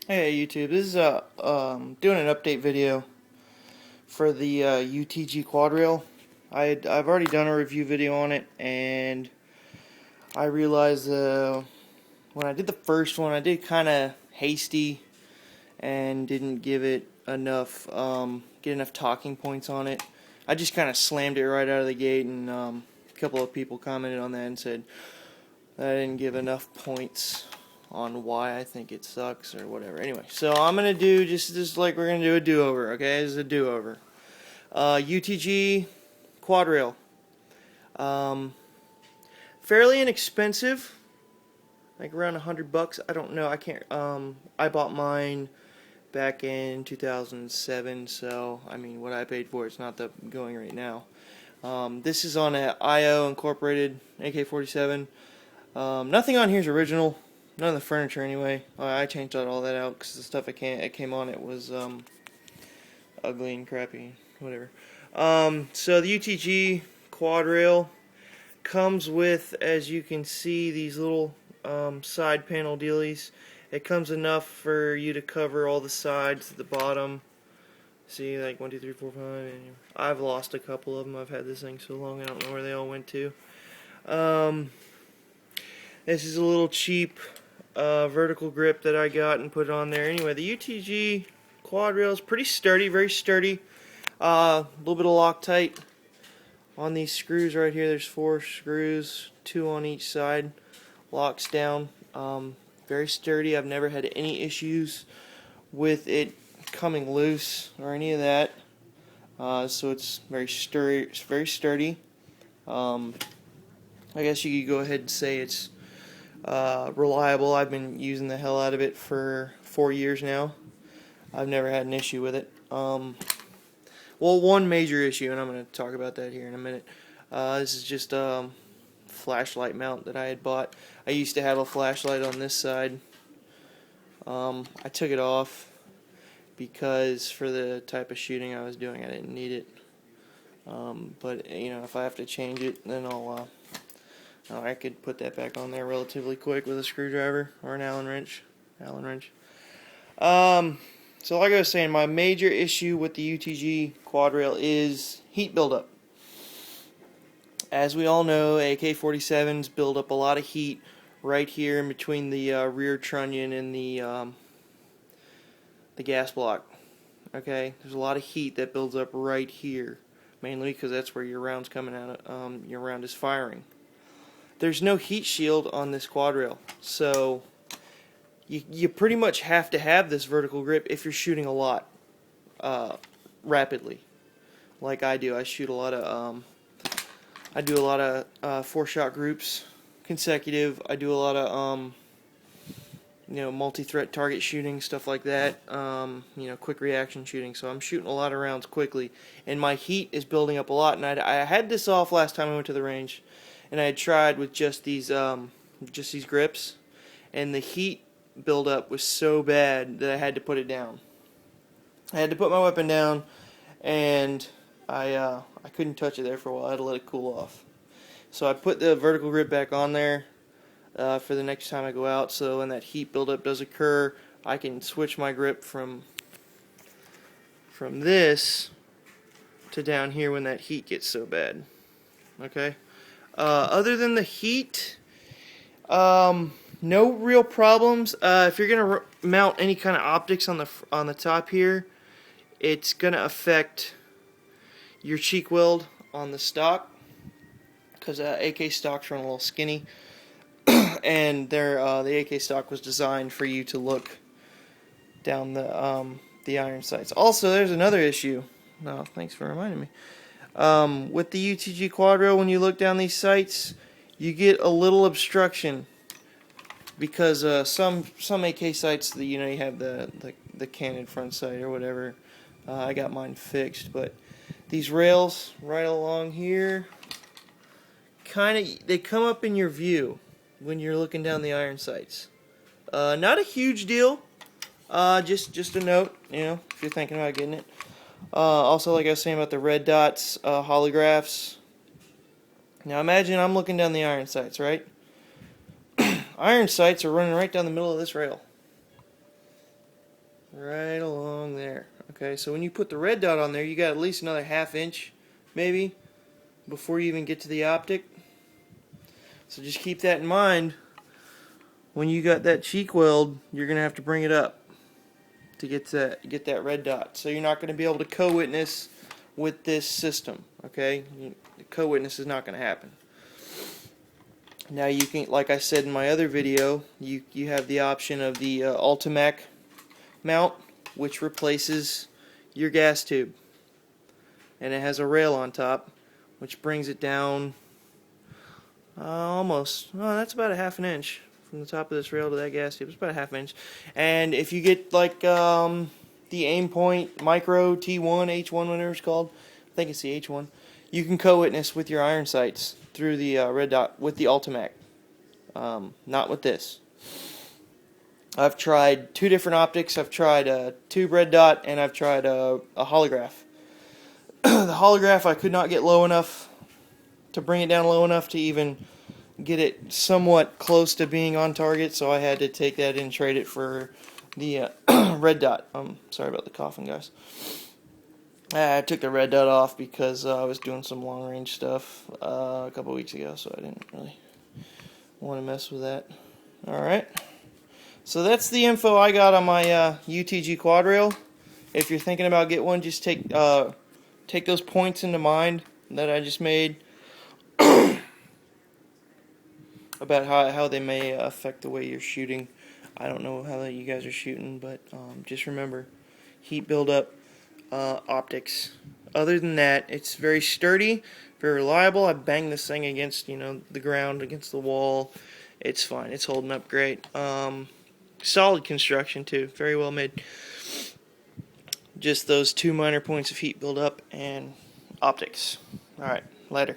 Hey YouTube, this is doing an update video for the UTG quad rail. I've already done a review video on it, and I realized when I did the first one, I did kind of hasty and didn't give it enough get enough talking points on it. I just kind of slammed it right out of the gate, and a couple of people commented on that and said that I didn't give enough points on why I think it sucks or whatever. Anyway, so I'm gonna do just like we're gonna do a do-over. Okay, this is a do-over. UTG quad rail, fairly inexpensive, like around $100. I don't know. I can't. I bought mine back in 2007, so I mean, what I paid for it's not the going right now. This is on a IO incorporated AK-47. Nothing on here is original. None of the furniture, anyway. I changed all that out because the stuff it came on it was ugly and crappy, whatever. So the UTG quad rail comes with, as you can see, these little side panel dealies. It comes enough for you to cover all the sides at the bottom. See, like 1, 2, 3, 4, 5. And I've lost a couple of them. I've had this thing so long I don't know where they all went to. This is a little cheap vertical grip that I got and put on there. Anyway, the UTG quad rail is pretty sturdy, very sturdy. A little bit of Loctite on these screws right here. There's 4 screws, 2 on each side. Locks down. Very sturdy. I've never had any issues with it coming loose or any of that. So it's very sturdy. It's very sturdy. I guess you could go ahead and say it's reliable. I've been using the hell out of it for 4 years now. I've never had an issue with it. Well, one major issue, and I'm going to talk about that here in a minute. This is just a flashlight mount that I had bought. I used to have a flashlight on this side. I took it off because for the type of shooting I was doing, I didn't need it. But you know, if I have to change it, then I could put that back on there relatively quick with a screwdriver or an Allen wrench. So like I was saying, my major issue with the UTG quad rail is heat buildup. As we all know, AK-47s build up a lot of heat right here in between the rear trunnion and the gas block. Okay, there's a lot of heat that builds up right here, mainly because that's where your round's coming out. Your round is firing. There's no heat shield on this quad rail, so you pretty much have to have this vertical grip if you're shooting a lot rapidly, like I do. I shoot a lot of 4-shot groups consecutive. I do a lot of multi-threat target shooting, stuff like that. Quick reaction shooting. So I'm shooting a lot of rounds quickly, and my heat is building up a lot. And I had this off last time I went to the range, and I had tried with just these grips, and the heat buildup was so bad that I had to put it down. I had to put my weapon down, and I couldn't touch it there for a while. I had to let it cool off. So I put the vertical grip back on there for the next time I go out, so when that heat buildup does occur, I can switch my grip from this to down here when that heat gets so bad. Okay. Other than the heat, no real problems. If you're gonna mount any kind of optics on the top here, it's gonna affect your cheek weld on the stock, because AK stocks run a little skinny, and the AK stock was designed for you to look down the iron sights. Also, there's another issue. No, thanks for reminding me. With the UTG quad rail, when you look down these sights, you get a little obstruction because some AK sights, you have the canted front sight or whatever. I got mine fixed, but these rails right along here, they come up in your view when you're looking down the iron sights. Not a huge deal. Just a note, if you're thinking about getting it. Also, like I was saying about the red dots, holographs. Now imagine I'm looking down the iron sights, right? Iron sights are running right down the middle of this rail. right along there. Okay, so when you put the red dot on there, you got at least another 1/2 inch, maybe, before you even get to the optic. So just keep that in mind. When you got that cheek weld, you're gonna have to bring it up to get that red dot. So you're not going to be able to co-witness with this system. Okay, the co-witness is not going to happen. Now you can, like I said in my other video, you have the option of the Ultimac mount, which replaces your gas tube, and it has a rail on top, which brings it down almost. Oh, that's about a 1/2 inch from the top of this rail to that gas tube. It's about a 1/2 inch. And if you get like the aim point micro T1, H1, whatever it's called, I think it's the H1, you can co-witness with your iron sights through the red dot with the Ultimac. Not with this. I've tried 2 different optics. I've tried a tube red dot, and I've tried a holograph. The holograph I could not get low enough to bring it down low enough to even get it somewhat close to being on target, so I had to take that and trade it for the red dot. Sorry about the coughing, guys. I took the red dot off because I was doing some long range stuff a couple weeks ago, so I didn't really want to mess with that. Alright, so that's the info I got on my UTG quad rail. If you're thinking about getting one, just take those points into mind that I just made about how they may affect the way you're shooting. I don't know how you guys are shooting, but just remember, heat buildup, optics. Other than that, it's very sturdy, very reliable. I banged this thing against the ground, against the wall. It's fine. It's holding up great. Solid construction too. Very well made. Just those 2 minor points of heat buildup and optics. All right, later.